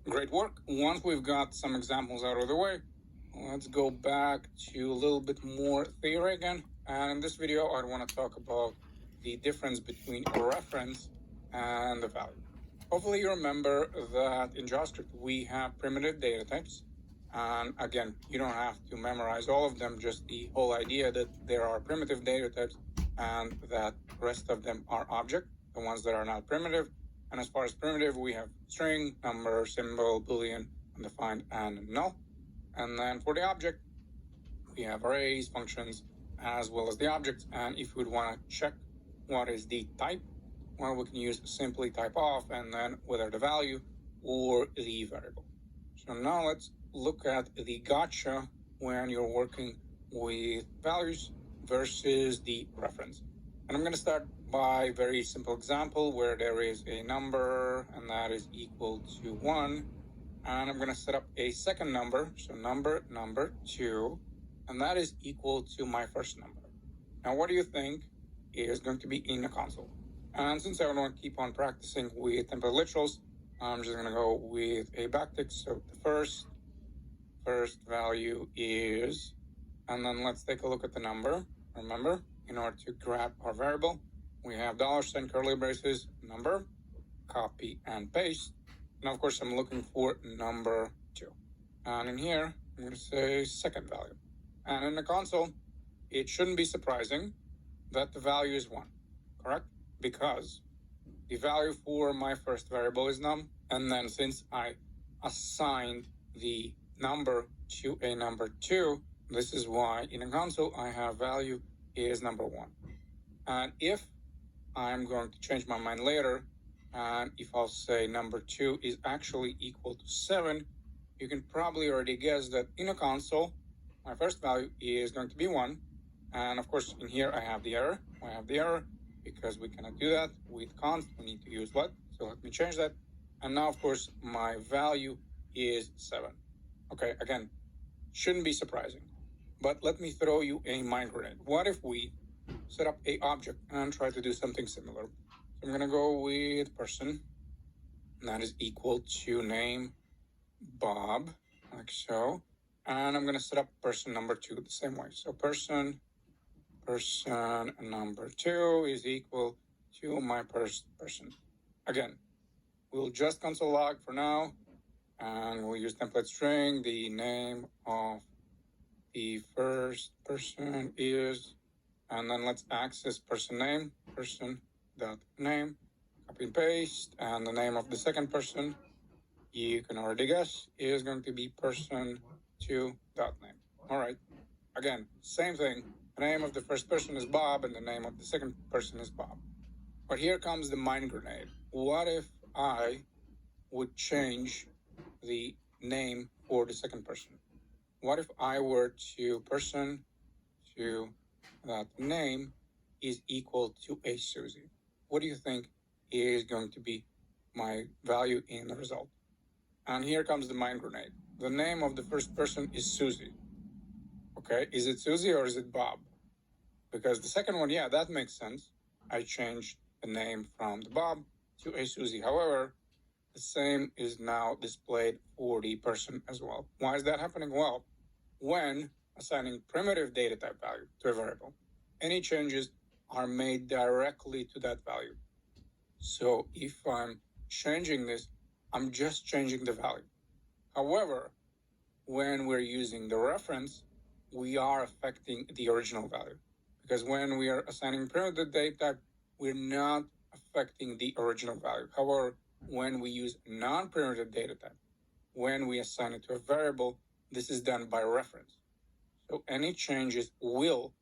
Great work. Once we've got some examples out of the way, let's go back to a little bit more theory again. And in this video, I want to talk about the difference between a reference and the value. Hopefully you remember that in JavaScript, we have primitive data types. And again, you don't have to memorize all of them, just the whole idea that there are primitive data types and that the rest of them are object, the ones that are not primitive. And as far as primitive, we have string, number, symbol, boolean, undefined, and null. And then for the object, we have arrays, functions, as well as the objects. And if we would want to check what is the type, well, we can use simply type off and then whether the value or the variable. So now let's look at the gotcha when you're working with values versus the reference. And I'm going to start by a very simple example where there is a number and that is equal to 1. And I'm going to set up a second number, so number 2, and that is equal to my first number. Now, what do you think is going to be in the console? And since I want to keep on practicing with template literals, I'm just going to go with a backtick. So the first value is, and then let's take a look at the number. Remember, in order to grab our variable, we have $, curly braces, number, copy and paste. Now, of course, I'm looking for number 2. And in here, I'm going to say second value. And in the console, it shouldn't be surprising that the value is 1, correct? Because the value for my first variable is num. And then since I assigned the number to a number 2, this is why in the console, I have value is number 1. And if I'm going to change my mind later, and if I'll say number 2 is actually equal to 7, you can probably already guess that in a console, my first value is going to be 1. And of course, in here, I have the error. I have the error because we cannot do that with const. We need to use let. So let me change that. And now, of course, my value is 7. Okay, again, shouldn't be surprising. But let me throw you a mind grenade. What if we set up a object and try to do something similar? So I'm going to go with person. And that is equal to name Bob, like so. And I'm going to set up person number 2 the same way. So person number 2 is equal to my first person. Again, we'll just console log for now. And we'll use template string. The name of the first person is, and then let's access person name, person.name, copy and paste, and the name of the second person, you can already guess, is going to be person2.name. All right. Again, same thing. The name of the first person is Bob, and the name of the second person is Bob. But here comes the mind grenade. What if I would change the name for the second person? What if I were to person to that name is equal to a Susie? What do you think is going to be my value in the result? And here comes the mind grenade. The name of the first person is Susie. Okay, is it Susie or is it Bob? Because the second one, yeah, that makes sense. I changed the name from the Bob to a Susie. However, the same is now displayed for the person as well. Why is that happening? Well, when assigning primitive data type value to a variable, any changes are made directly to that value. So if I'm changing this, I'm just changing the value. However, when we're using the reference, we are affecting the original value. Because when we are assigning primitive data type, we're not affecting the original value. However, when we use non-primitive data type, when we assign it to a variable, this is done by reference. So any changes will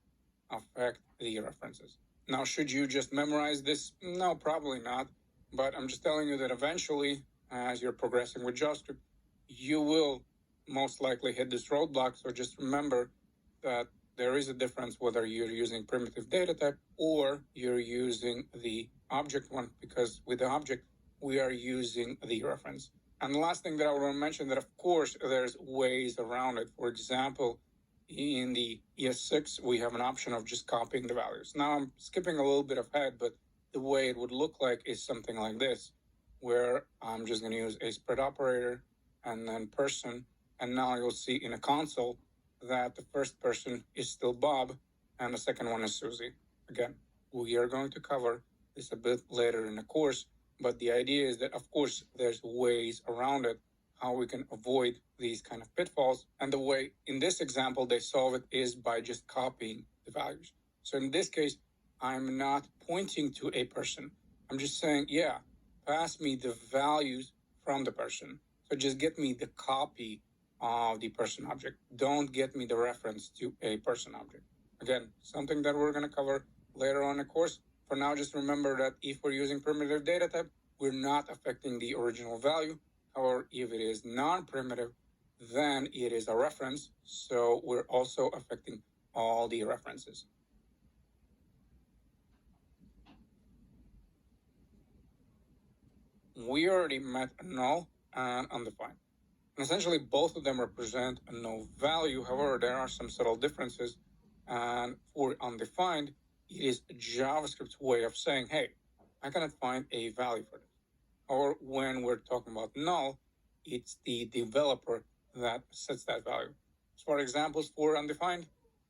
affect the references. Now, should you just memorize this? No, probably not. But I'm just telling you that eventually, as you're progressing with JavaScript, you will most likely hit this roadblock. So just remember that there is a difference whether you're using primitive data type or you're using the object one, because with the object, we are using the reference. And the last thing that I want to mention that, of course, there's ways around it. For example, in the ES6, we have an option of just copying the values. Now, I'm skipping a little bit ahead, but the way it would look like is something like this, where I'm just going to use a spread operator and then person. And now you'll see in a console that the first person is still Bob and the second one is Susie. Again, we are going to cover this a bit later in the course, but the idea is that, of course, there's ways around it, how we can avoid these kind of pitfalls. And the way in this example they solve it is by just copying the values. So in this case, I'm not pointing to a person. I'm just saying, yeah, pass me the values from the person. So just get me the copy of the person object. Don't get me the reference to a person object. Again, something that we're going to cover later on in the course. For now, just remember that if we're using primitive data type, we're not affecting the original value. However, if it is non-primitive, then it is a reference. So we're also affecting all the references. We already met a null and undefined. And essentially, both of them represent a no value. However, there are some subtle differences. And for undefined, it is JavaScript's way of saying, hey, I cannot find a value for this. Or when we're talking about null, it's the developer that sets that value. So for examples for undefined,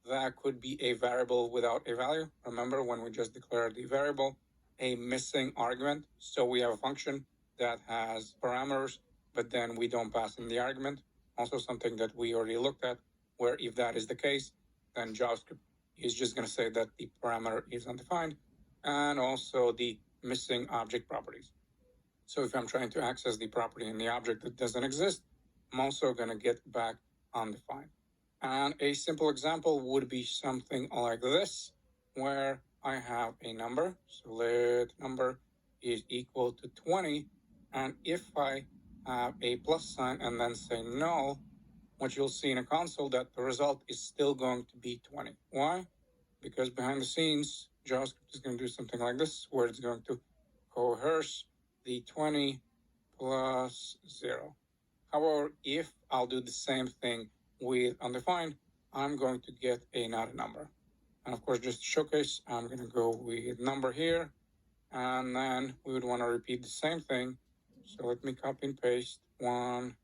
that could be a variable without a value. Remember when we just declared the variable, a missing argument. So we have a function that has parameters, but then we don't pass in the argument. Also something that we already looked at, where if that is the case, then JavaScript is just going to say that the parameter is undefined, and also the missing object properties. So if I'm trying to access the property in the object that doesn't exist, I'm also going to get back undefined. And a simple example would be something like this, where I have a number, so let number is equal to 20, and if I have a plus sign and then say null, what you'll see in a console that the result is still going to be 20. Why? Because behind the scenes, JavaScript is going to do something like this, where it's going to coerce the 20 plus 0. However, if I'll do the same thing with undefined, I'm going to get another number. And of course, just to showcase, I'm going to go with number here, and then we would want to repeat the same thing. So let me copy and paste one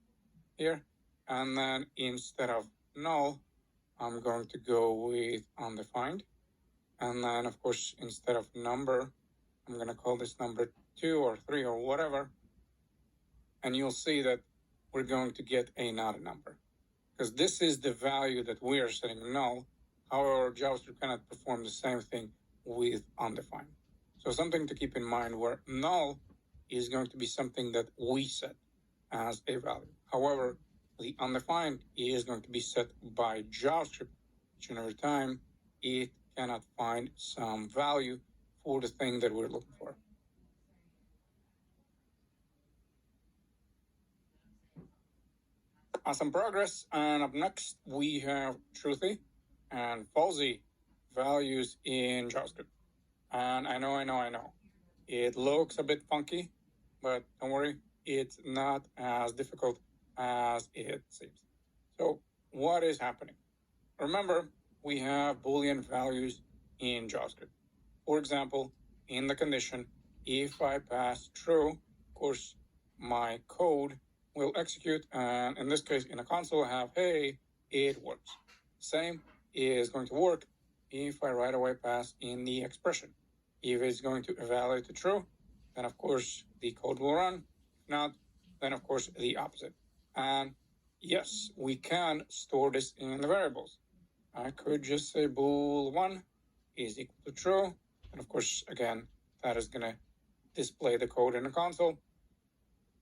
here. And then instead of null, I'm going to go with undefined. And then, of course, instead of number, I'm going to call this number 2 or 3 or whatever. And you'll see that we're going to get another number, because this is the value that we are setting null. However, JavaScript cannot perform the same thing with undefined. So something to keep in mind, where null is going to be something that we set as a value. However, the undefined is going to be set by JavaScript each and every time it cannot find some value for the thing that we're looking for. Awesome progress. And up next, we have truthy and falsy values in JavaScript. And I know. It looks a bit funky, but don't worry, it's not as difficult as it seems. So what is happening? Remember, we have Boolean values in JavaScript. For example, in the condition, if I pass true, of course, my code will execute. And in this case, in a console, I have, hey, it works. Same is going to work if I right away pass in the expression. If it's going to evaluate to true, then of course the code will run. If not, then of course the opposite. And yes, we can store this in the variables. I could just say bool1 is equal to true. And of course, again, that is going to display the code in the console.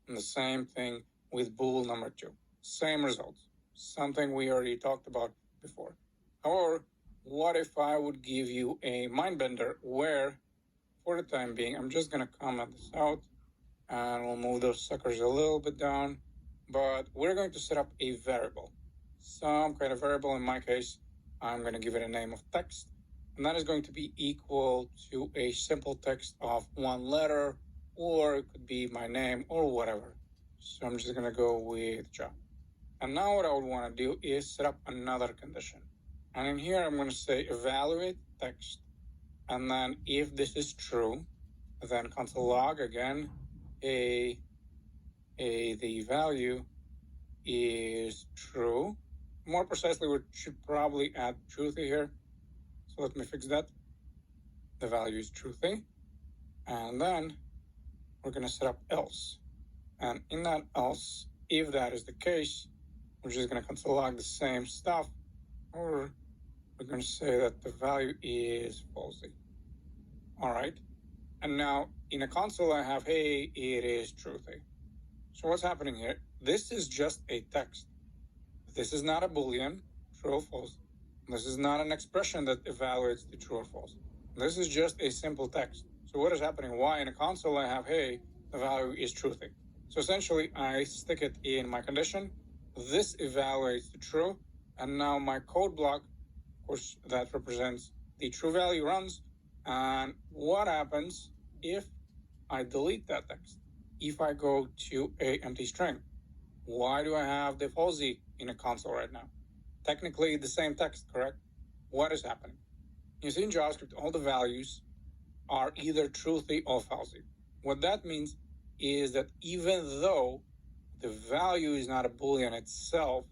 And the same thing with bool number 2. Same results. Something we already talked about before. However, what if I would give you a mind bender where, for the time being, I'm just going to comment this out, and we'll move those suckers a little bit down. But we're going to set up a variable, some kind of variable. In my case, I'm going to give it a name of text, and that is going to be equal to a simple text of one letter, or it could be my name or whatever. So I'm just going to go with John. And now what I would want to do is set up another condition. And in here, I'm going to say evaluate text. And then if this is true, then console log again, the value is true. More precisely, we should probably add truthy here. So let me fix that. The value is truthy. And then we're going to set up else. And in that else, if that is the case, we're just going to console log the same stuff, or we're going to say that the value is falsy. All right. And now in a console, I have, hey, it is truthy. So what's happening here? This is just a text. This is not a Boolean, true or false. This is not an expression that evaluates the true or false. This is just a simple text. So what is happening? Why in a console I have, hey, the value is truthy. So essentially I stick it in my condition. This evaluates the true. And now my code block, of course, that represents the true value runs. And what happens if I delete that text? If I go to a empty string? Why do I have the falsy in a console right now? Technically the same text, correct? What is happening? You see in JavaScript, all the values are either truthy or falsy. What that means is that even though the value is not a Boolean itself,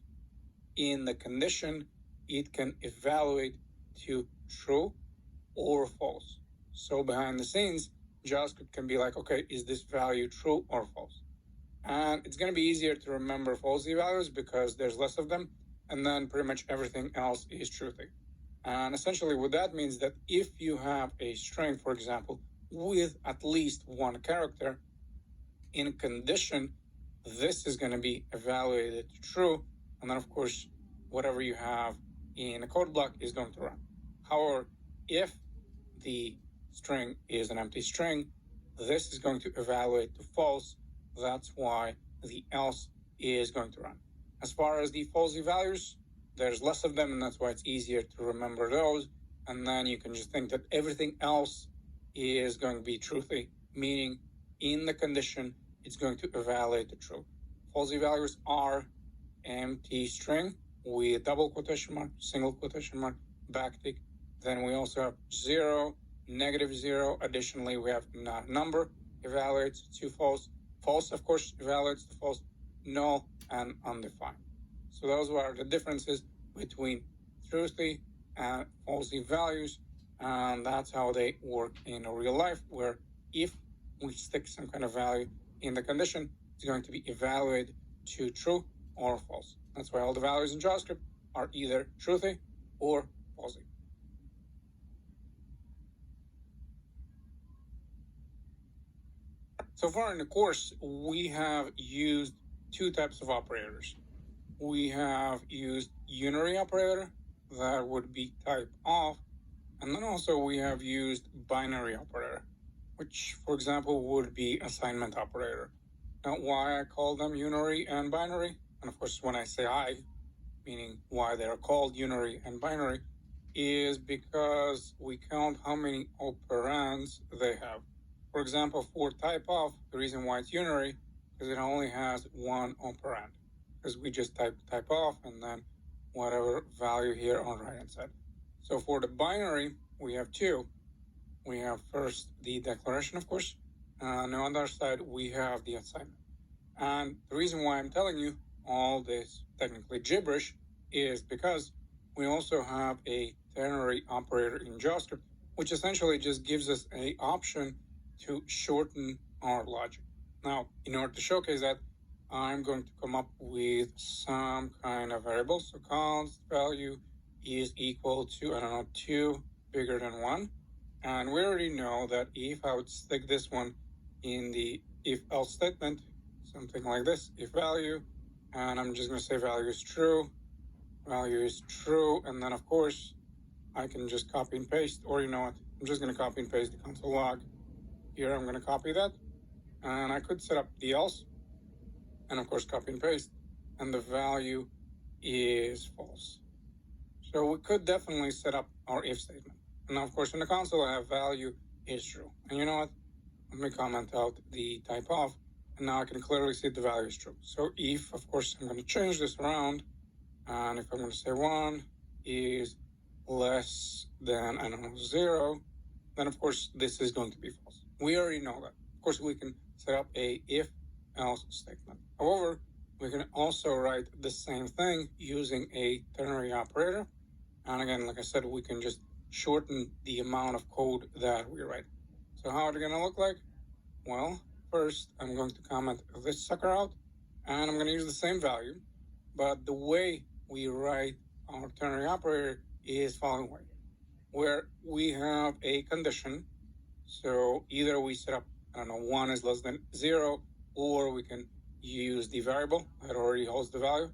in the condition, it can evaluate to true or false. So behind the scenes, JavaScript can be like, okay, is this value true or false? And it's going to be easier to remember falsy values because there's less of them. And then pretty much everything else is truthy. And essentially what that means that if you have a string, for example, with at least one character in condition, this is going to be evaluated to true. And then of course, whatever you have in a code block is going to run. However, if the string is an empty string, this is going to evaluate to false. That's why the else is going to run. As far as the falsy values, there's less of them, and that's why it's easier to remember those. And then you can just think that everything else is going to be truthy, meaning in the condition, it's going to evaluate the true. Falsy values are empty string with double quotation mark, single quotation mark, backtick. Then we also have 0, -0. Additionally, we have not number, evaluates to false. False, of course, evaluates to false, null, and undefined. So those are the differences between truthy and falsy values. And that's how they work in real life, where if we stick some kind of value in the condition, it's going to be evaluated to true or false. That's why all the values in JavaScript are either truthy or falsy. So far in the course, we have used two types of operators. We have used unary operator, that would be type of, and then also we have used binary operator, which, for example, would be assignment operator. Now, why I call them unary and binary, and of course, when I say I, meaning why they are called unary and binary, is because we count how many operands they have. For example, for type of, the reason why it's unary is it only has one operand, because we just type of and then whatever value here on the right hand side. So for the binary, we have two. We have first the declaration, of course, and on the other side, we have the assignment. And the reason why I'm telling you all this technically gibberish is because we also have a ternary operator in JavaScript, which essentially just gives us an option to shorten our logic. Now, in order to showcase that, I'm going to come up with some kind of variable. So const value is equal to, 2 bigger than 1. And we already know that if I would stick this one in the if else statement, something like this, if value, and I'm just going to say value is true, and then of course I can just copy and paste, or you know what, I'm just going to copy and paste the console log. Here I'm going to copy that, and I could set up the else, and of course copy and paste, and the value is false. So we could definitely set up our if statement. And now, of course, in the console, I have value is true. And you know what? Let me comment out the type of, and now I can clearly see the value is true. So if, of course, I'm going to change this around, and if I'm going to say 1 is less than, 0, then, of course, this is going to be false. We already know that. Of course, we can set up a if-else statement. However, We can also write the same thing using a ternary operator. And again, like I said, we can just shorten the amount of code that we write. So how are it going to look like? Well, first, I'm going to comment this sucker out, and I'm going to use the same value, but the way we write our ternary operator is following way, where we have a condition. So either we set up, I don't know, 1 is less than 0, or we can use the variable that already holds the value.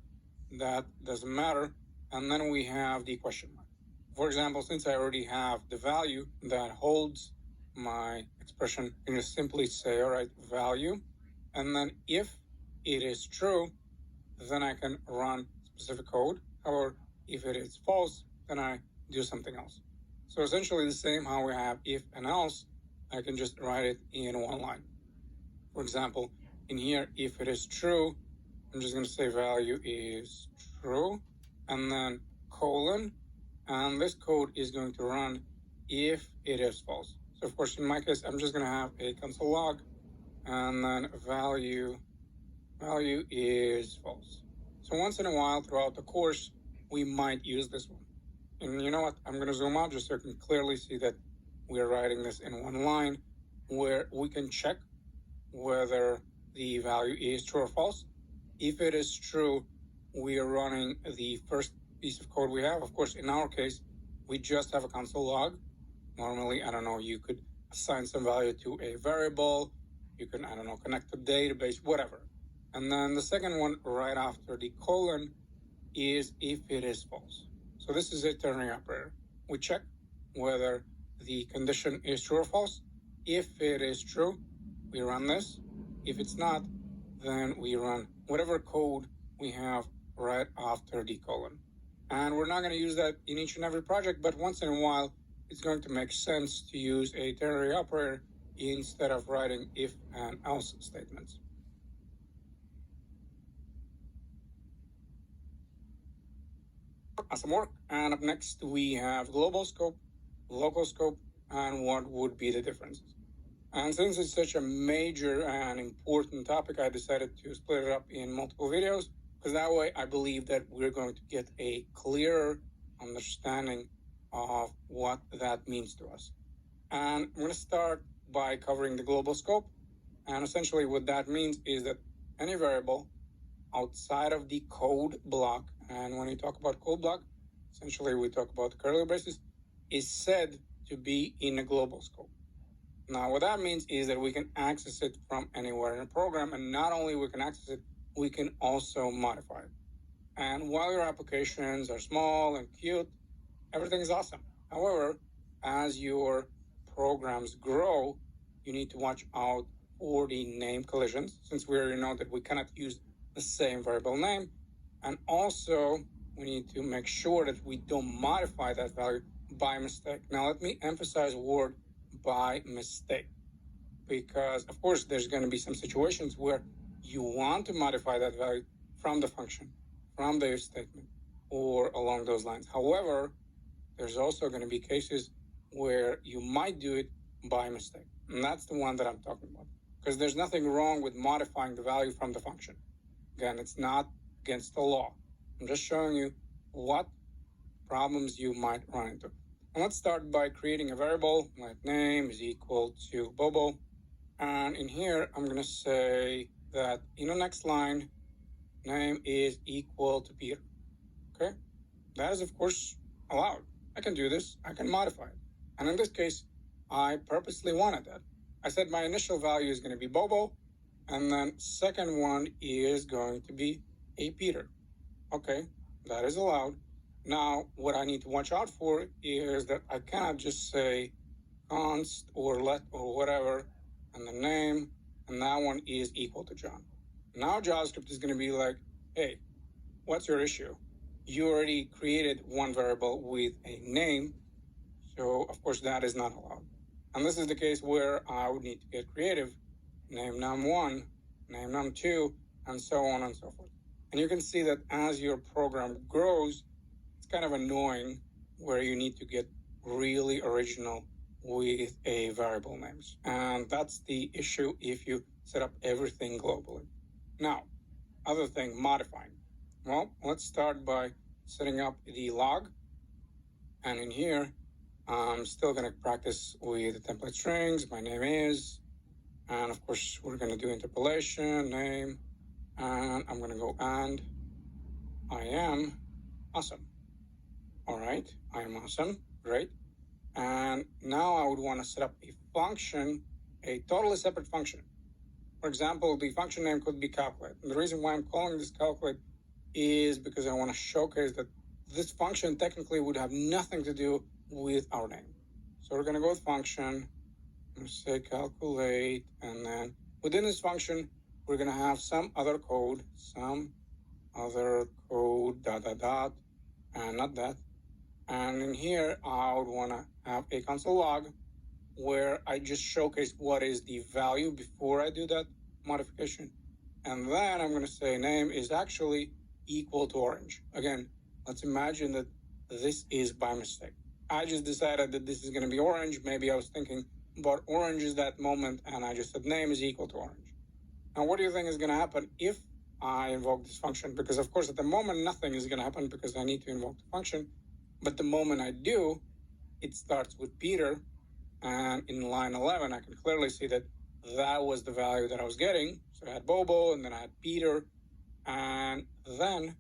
That doesn't matter. And then we have the question mark. For example, since I already have the value that holds my expression, I can just simply say, all right, value. And then if it is true, then I can run specific code. However, if it is false, then I do something else. So essentially the same how we have if and else, I can just write it in one line. For example, in here, if it is true, I'm just going to say value is true, and then colon, and this code is going to run if it is false. So of course, in my case, I'm just going to have a console log, and then value is false. So once in a while throughout the course, we might use this one. And you know what? I'm going to zoom out just so you can clearly see that we're writing this in one line where we can check whether the value is true or false. If it is true, we are running the first piece of code we have. Of course, in our case, we just have a console log. Normally, I don't know, you could assign some value to a variable. You can, I don't know, connect to database, whatever. And then the second one right after the colon is if it is false. So this is a ternary operator. We check whether the condition is true or false. If it is true, we run this. If it's not, then we run whatever code we have right after the colon. And we're not going to use that in each and every project, but once in a while, it's going to make sense to use a ternary operator instead of writing if and else statements. Awesome work. And up next, we have global scope, local scope, and what would be the differences. And since it's such a major and important topic, I decided to split it up in multiple videos, because that way I believe that we're going to get a clearer understanding of what that means to us. And I'm going to start by covering the global scope. And essentially what that means is that any variable outside of the code block, and when we talk about code block, essentially we talk about curly braces, is said to be in a global scope. Now, what that means is that we can access it from anywhere in a program, and not only we can access it, we can also modify it. And while your applications are small and cute, everything is awesome. However, as your programs grow, you need to watch out for the name collisions, since we already know that we cannot use the same variable name. And also, we need to make sure that we don't modify that value by mistake. Now, let me emphasize word by mistake, because of course there's going to be some situations where you want to modify that value from the function, from the if statement, or along those lines. However, there's also going to be cases where you might do it by mistake, and that's the one that I'm talking about, because there's nothing wrong with modifying the value from the function. Again, it's not against the law. I'm just showing you what problems you might run into. And let's start by creating a variable like name is equal to Bobo. And in here, I'm going to say that in the next line, name is equal to Peter. Okay? That is, of course, allowed. I can do this. I can modify it. And in this case, I purposely wanted that. I said my initial value is going to be Bobo, and then second one is going to be a Peter. Okay, that is allowed. Now, what I need to watch out for is that I cannot just say const or let or whatever, and the name, and that one is equal to John. Now JavaScript is going to be like, hey, what's your issue? You already created one variable with a name, so of course that is not allowed. And this is the case where I would need to get creative, name num1, name num2, and so on and so forth. And you can see that as your program grows, it's kind of annoying where you need to get really original with a variable names. And that's the issue if you set up everything globally. Now, other thing, modifying? Well, let's start by setting up the log. And in here, I'm still going to practice with the template strings. My name is, and of course, we're going to do interpolation, name, and I'm going to go and I am awesome. All right, I am awesome. Great. And now I would want to set up a function, a totally separate function. For example, the function name could be calculate. And the reason why I'm calling this calculate is because I want to showcase that this function technically would have nothing to do with our name. So we're going to go with function. I'm going to say calculate. And then within this function, we're going to have some other code, dot, and not that. And in here, I would want to have a console log where I just showcase what is the value before I do that modification. And then I'm going to say name is actually equal to orange. Again, let's imagine that this is by mistake. I just decided that this is going to be orange. Maybe I was thinking about orange is that moment, and I just said name is equal to orange. Now, what do you think is going to happen if I invoke this function? Because, of course, at the moment, nothing is going to happen because I need to invoke the function. But the moment I do, it starts with Peter. And in line 11, I can clearly see that that was the value that I was getting. So I had Bobo, and then I had Peter. And then,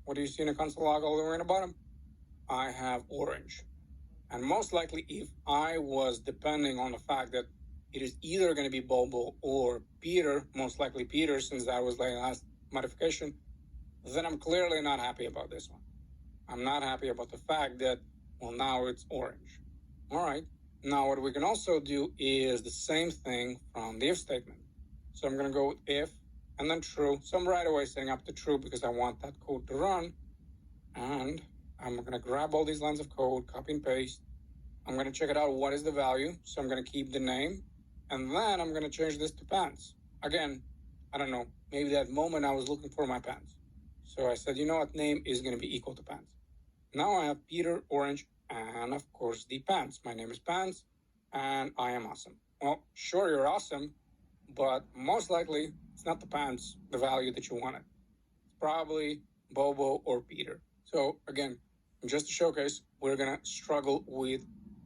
what do you see in the console log all the way in the bottom? I have orange. And most likely, if I was depending on the fact that it is either going to be Bobo or Peter, most likely Peter, since that was the last modification, then I'm clearly not happy about this one. I'm not happy about the fact that, well, now it's orange. All right. Now, what we can also do is the same thing from the if statement. So I'm going to go with if and then true. So I'm right away setting up the true because I want that code to run. And I'm going to grab all these lines of code, copy and paste. I'm going to check it out. What is the value? So I'm going to keep the name. And then I'm going to change this to pants. Again, I don't know. Maybe that moment I was looking for my pants. So I said, you know what? Name is going to be equal to pants. Now I have Peter, orange, and of course the pants. My name is Pants, and I am awesome. Well, sure, you're awesome, but most likely it's not the pants, the value that you wanted. It's probably Bobo or Peter. So again, just to showcase, we're gonna struggle with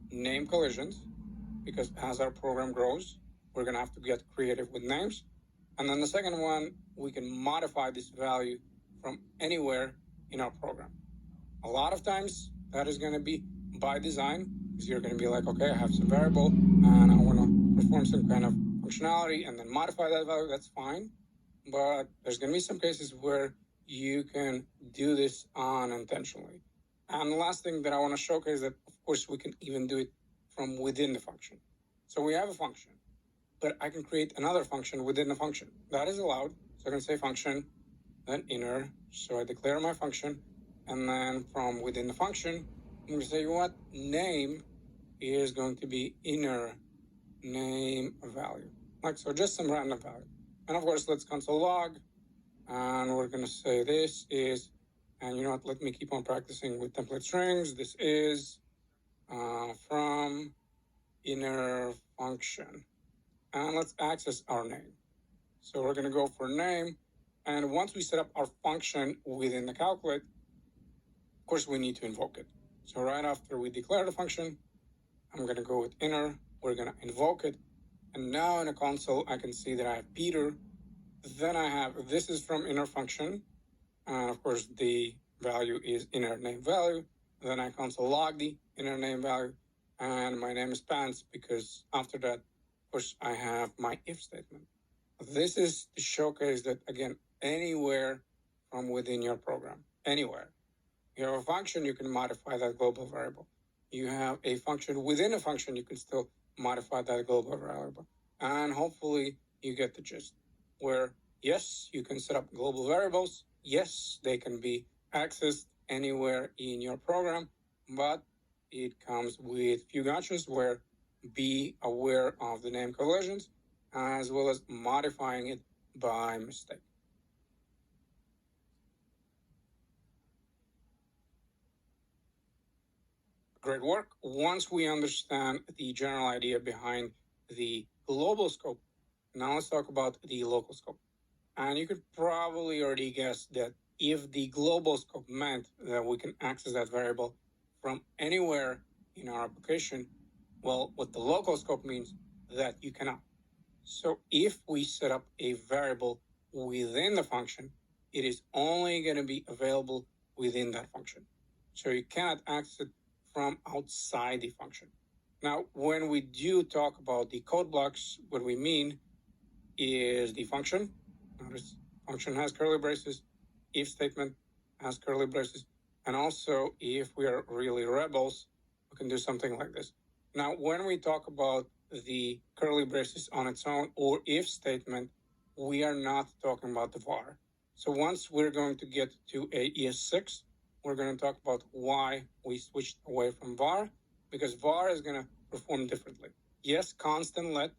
name collisions because as our program grows, we're gonna have to get creative with names. And then the second one, we can modify this value from anywhere in our program. A lot of times that is going to be by design because you're going to be like, okay, I have some variable and I want to perform some kind of functionality and then modify that value. That's fine. But there's going to be some cases where you can do this unintentionally. And the last thing that I want to showcase is that, of course, we can even do it from within the function. So we have a function, but I can create another function within the function. That is allowed. So I can say function, then inner. So I declare my function. And then from within the function, I'm going to say, you know what? Name is going to be inner name value. Like so, just some random value. And of course, let's console log. And we're going to say this is, and you know what? Let me keep on practicing with template strings. This is from inner function. And let's access our name. So we're going to go for name. And once we set up our function within the calculate, of course, we need to invoke it. So right after we declare the function, I'm going to go with inner. We're going to invoke it. And now in a console, I can see that I have Peter. Then I have, this is from inner function. And of course, the value is inner name value. Then I console log the inner name value. And my name is Pants because after that, of course, I have my if statement. This is to showcase that, again, anywhere from within your program, anywhere. You have a function, you can modify that global variable. You have a function within a function, you can still modify that global variable. And hopefully you get the gist. Where, yes, you can set up global variables. Yes, they can be accessed anywhere in your program, but it comes with few gotchas where be aware of the name collisions as well as modifying it by mistake. Great work. Once we understand the general idea behind the global scope, now let's talk about the local scope. And you could probably already guess that if the global scope meant that we can access that variable from anywhere in our application, well, what the local scope means that you cannot. So if we set up a variable within the function, it is only going to be available within that function. So you cannot access it from outside the function. Now, when we do talk about the code blocks, what we mean is the function. Notice function has curly braces, if statement has curly braces, and also if we are really rebels, we can do something like this. Now, when we talk about the curly braces on its own or if statement, we are not talking about the var. So once we're going to get to a ES6, we're going to talk about why we switched away from var, because var is going to perform differently. Yes, constant let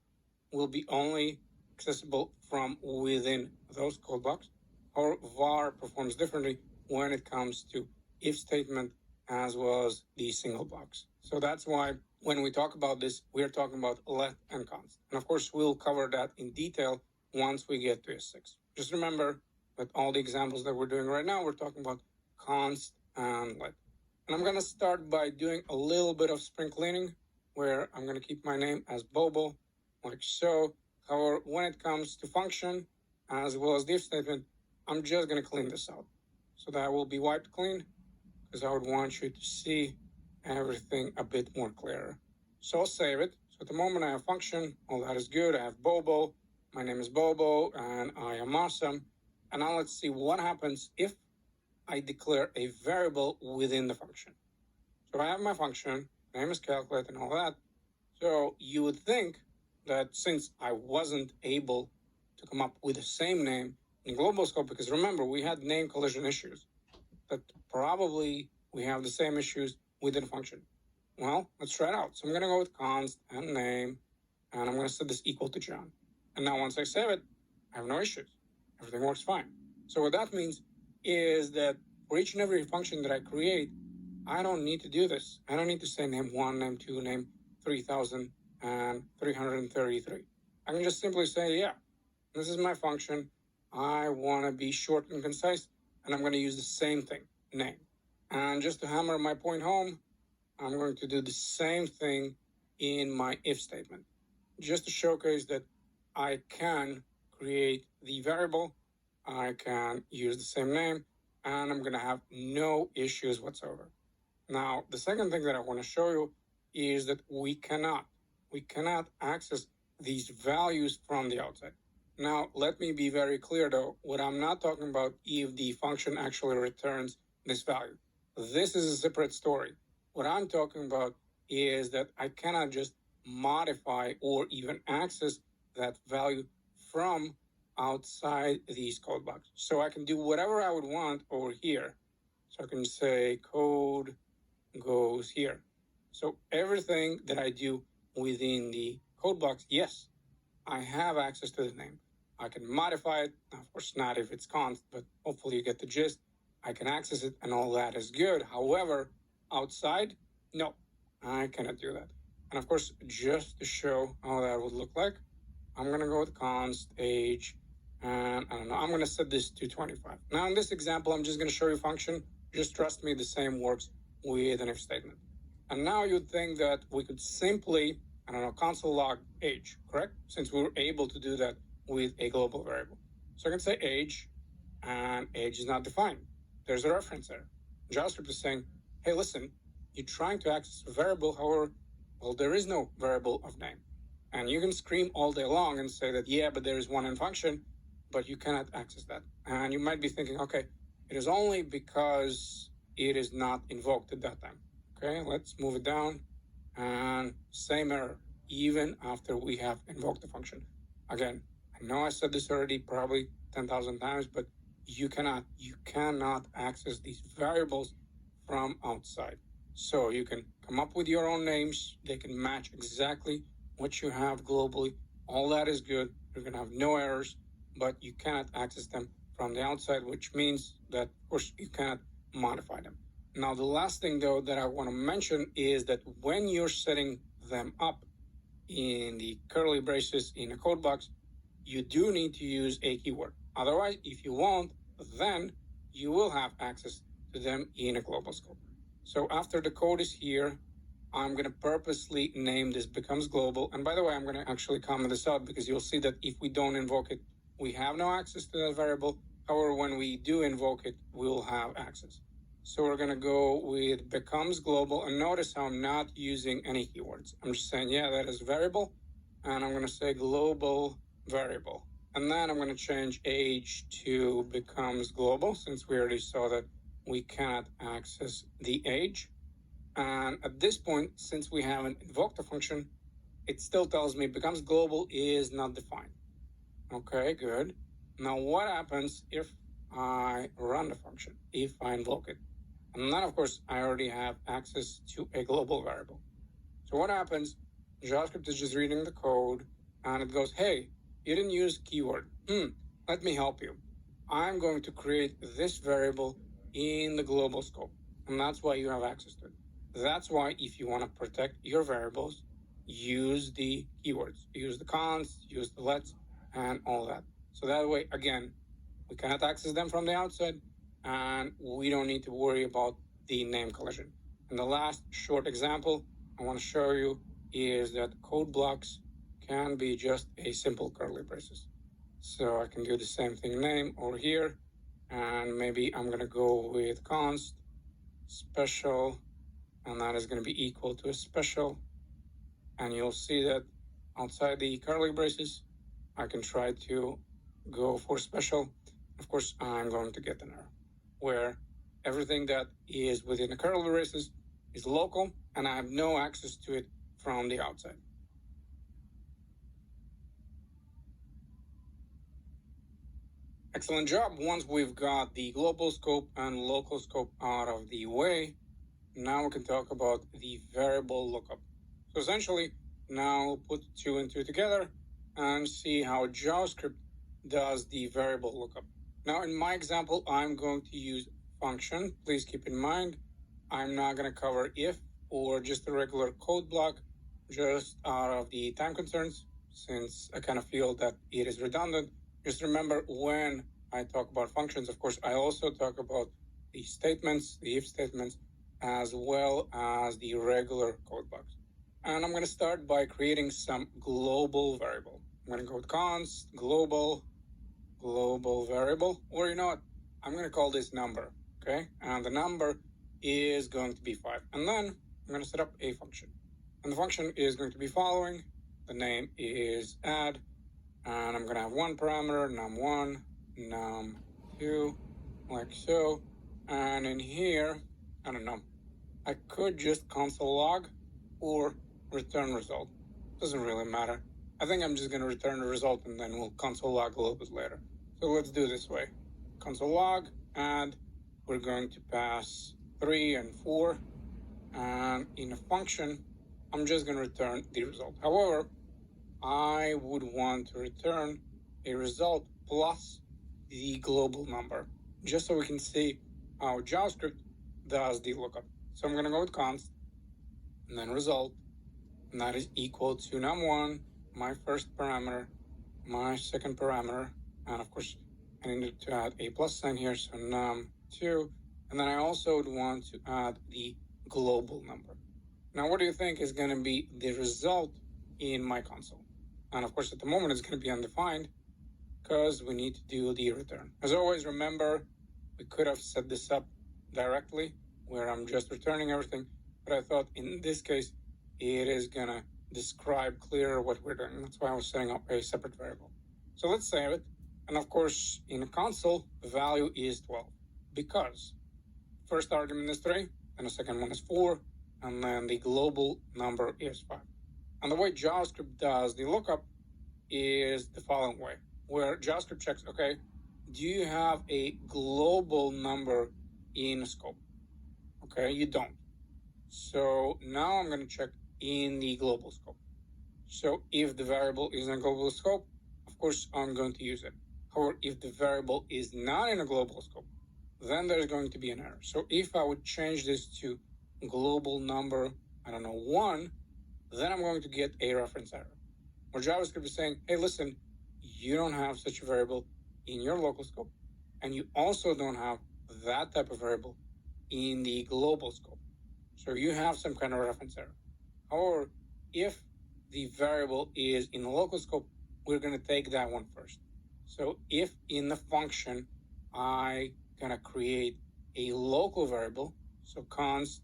will be only accessible from within those code blocks, or var performs differently when it comes to if statement as well as the single blocks. So that's why when we talk about this, we're talking about let and const. And of course, we'll cover that in detail once we get to S6. Just remember that all the examples that we're doing right now, we're talking about const and let. And I'm going to start by doing a little bit of spring cleaning, where I'm going to keep my name as Bobo, like so. However, when it comes to function, as well as the if statement, I'm just going to clean this out. So that will be wiped clean, because I would want you to see everything a bit more clearer. So I'll save it. So at the moment I have function, all that is good. I have Bobo, my name is Bobo, and I am awesome. And now let's see what happens if I declare a variable within the function. So I have my function, name is calculate and all that. So you would think that since I wasn't able to come up with the same name in global scope, because remember, we had name collision issues, that probably we have the same issues within function. Well, let's try it out. So I'm going to go with const and name, and I'm going to set this equal to John. And now once I save it, I have no issues. Everything works fine. So what that means is that for each and every function that I create, I don't need to do this. I don't need to say name 1, name 2, name 3,333. I can just simply say, yeah, this is my function. I want to be short and concise, and I'm going to use the same thing, name. And just to hammer my point home, I'm going to do the same thing in my if statement, just to showcase that I can create the variable, I can use the same name, and I'm going to have no issues whatsoever. Now, the second thing that I want to show you is that we cannot access these values from the outside. Now, let me be very clear though, what I'm not talking about if the function actually returns this value. This is a separate story. What I'm talking about is that I cannot just modify or even access that value from outside these code blocks. So I can do whatever I would want over here. So I can say code goes here. So everything that I do within the code blocks, yes, I have access to the name. I can modify it. Of course, not if it's const, but hopefully you get the gist. I can access it and all that is good. However, outside, no, I cannot do that. And of course, just to show how that would look like, I'm going to go with const age, and I don't know, I'm going to set this to 25. Now in this example, I'm just going to show you function. Just trust me, the same works with an if statement. And now you'd think that we could simply, I don't know, console log age, correct? Since we were able to do that with a global variable. So I can say age, and age is not defined. There's a reference there. JavaScript is saying, hey, listen, you're trying to access a variable, however, well, there is no variable of name. And you can scream all day long and say that, yeah, but there is one in function, but you cannot access that. And you might be thinking, okay, it is only because it is not invoked at that time. Okay, let's move it down. And same error, even after we have invoked the function. Again, I know I said this already probably 10,000 times, but you cannot access these variables from outside. So you can come up with your own names. They can match exactly what you have globally. All that is good. You're going to have no errors, but you cannot access them from the outside, which means that, of course, you cannot modify them. Now, the last thing, though, that I want to mention is that when you're setting them up in the curly braces in a code box, you do need to use a keyword. Otherwise, if you won't, then you will have access to them in a global scope. So after the code is here, I'm going to purposely name this becomes global. And by the way, I'm going to actually comment this out because you'll see that if we don't invoke it, we have no access to that variable. However, when we do invoke it, we'll have access. So we're going to go with becomes global. And notice how I'm not using any keywords. I'm just saying, yeah, that is variable. And I'm going to say global variable. And then I'm going to change age to becomes global since we already saw that we cannot access the age. And at this point, since we haven't invoked a function, it still tells me becomes global is not defined. Okay, good. Now what happens if I run the function, if I invoke it? And then, of course, I already have access to a global variable. So what happens? JavaScript is just reading the code, and it goes, hey, you didn't use keyword. Let me help you. I'm going to create this variable in the global scope, and that's why you have access to it. That's why if you want to protect your variables, use the keywords, use the const, use the lets, and all that. So that way, again, we cannot access them from the outside, and we don't need to worry about the name collision. And the last short example I want to show you is that code blocks can be just a simple curly braces. So I can do the same thing name over here, and maybe I'm going to go with const special, and that is going to be equal to a special. And you'll see that outside the curly braces, I can try to go for special. Of course, I'm going to get an error where everything that is within the curly braces is local, and I have no access to it from the outside. Excellent job. Once we've got the global scope and local scope out of the way, now we can talk about the variable lookup. So essentially, now we'll put two and two together and see how JavaScript does the variable lookup. Now, in my example, I'm going to use function. Please keep in mind, I'm not going to cover if or just a regular code block, just out of the time concerns, since I kind of feel that it is redundant. Just remember, when I talk about functions, of course, I also talk about the statements, the if statements, as well as the regular code blocks. And I'm going to start by creating some global variable. I'm going to go with const global variable, or you know what? I'm going to call this number, okay? And the number is going to be 5. And then I'm going to set up a function. And the function is going to be following. The name is add. And I'm going to have one parameter, num1, num2, like so. And in here, I don't know, I could just console log or return result. Doesn't really matter. I think I'm just going to return the result and then we'll console log a little bit later. So let's do it this way. Console log, and we're going to pass 3 and 4. And in a function, I'm just going to return the result. However, I would want to return a result plus the global number, just so we can see how JavaScript does the lookup. So I'm going to go with const, and then result, and that is equal to num1, my first parameter, my second parameter, and of course, I need to add a plus sign here, so num2, and then I also would want to add the global number. Now, what do you think is going to be the result in my console? And of course, at the moment, it's going to be undefined because we need to do the return. As always, remember, we could have set this up directly where I'm just returning everything, but I thought in this case, it is going to describe clearer what we're doing. That's why I was setting up a separate variable. So let's save it. And of course, in the console, the value is 12 because first argument is 3, and the second one is 4, and then the global number is 5. And the way JavaScript does the lookup is the following way, where JavaScript checks, okay, do you have a global number in scope? Okay, you don't. So now I'm going to check in the global scope. So if the variable is in a global scope, of course, I'm going to use it. However, if the variable is not in a global scope, then there's going to be an error. So if I would change this to global number, 1, then I'm going to get a reference error. Where JavaScript is saying, hey, listen, you don't have such a variable in your local scope, and you also don't have that type of variable in the global scope. So you have some kind of reference error. However, if the variable is in the local scope, we're going to take that one first. So if in the function I going to create a local variable, so const,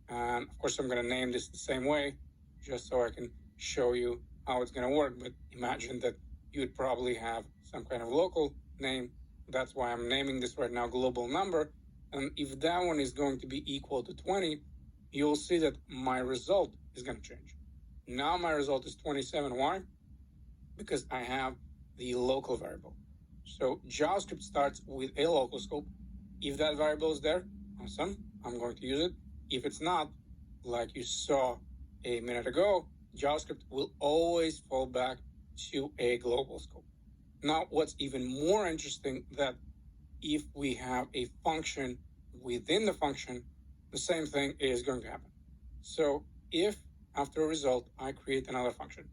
and of course I'm going to name this the same way just so I can show you how it's going to work. But imagine that you'd probably have some kind of local name. That's why I'm naming this right now global number. And if that one is going to be equal to 20, you'll see that my result is going to change. Now my result is 27. Why? Because I have the local variable. So JavaScript starts with a local scope. If that variable is there, awesome, I'm going to use it. If it's not, like you saw a minute ago, JavaScript will always fall back to a global scope. Now, what's even more interesting that if we have a function within the function, the same thing is going to happen. So if after a result, I create another function,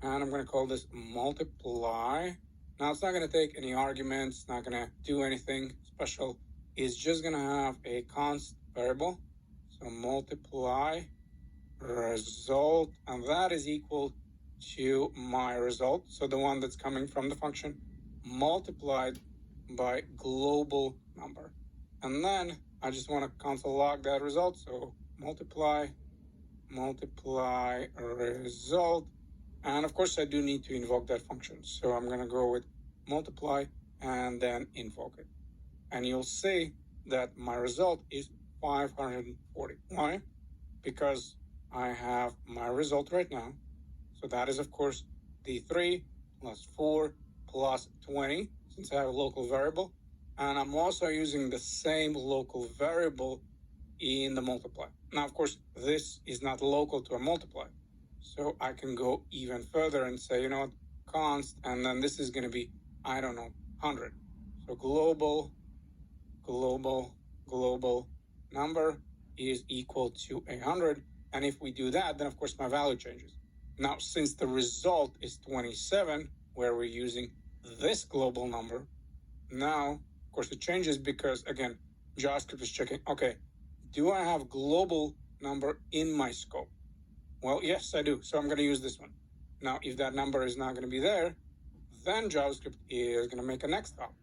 and I'm going to call this multiply. Now, it's not going to take any arguments, not going to do anything special. It's just going to have a const variable. So multiply result, and that is equal to my result. So the one that's coming from the function multiplied by global number. And then I just want to console log that result. So multiply result. And of course I do need to invoke that function. So I'm going to go with multiply and then invoke it. And you'll see that my result is 540. Why? Because I have my result right now. So that is, of course, the 3 plus 4 plus 20, since I have a local variable. And I'm also using the same local variable in the multiply. Now, of course, this is not local to a multiply. So I can go even further and say, you know what, const, and then this is going to be, I don't know, 100. So global number is equal to 100. And if we do that, then of course my value changes. Now, since the result is 27, where we're using this global number, now, of course, it changes because, again, JavaScript is checking, okay, do I have global number in my scope? Well, yes, I do. So I'm going to use this one. Now, if that number is not going to be there, then JavaScript is going to make a next hop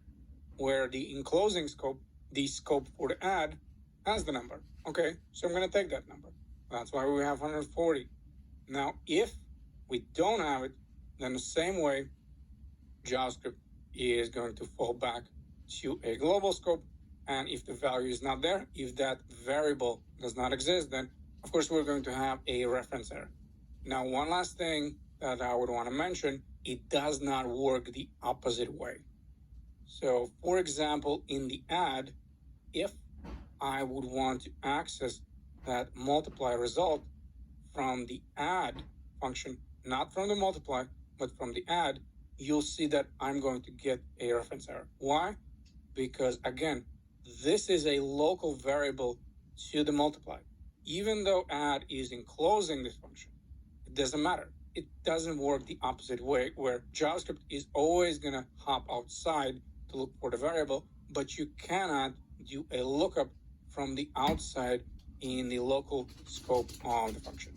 where the enclosing scope, the scope for the add, has the number. Okay, so I'm going to take that number. That's why we have 140. Now, if we don't have it, then the same way, JavaScript is going to fall back to a global scope. And if the value is not there, if that variable does not exist, then of course we're going to have a reference error. Now, one last thing that I would want to mention, it does not work the opposite way. So, for example, in the add, if I would want to access that multiply result from the add function, not from the multiply, but from the add, you'll see that I'm going to get a reference error. Why? Because, again, this is a local variable to the multiply. Even though add is enclosing this function, it doesn't matter. It doesn't work the opposite way, where JavaScript is always going to hop outside to look for the variable, but you cannot do a lookup from the outside in the local scope of the function.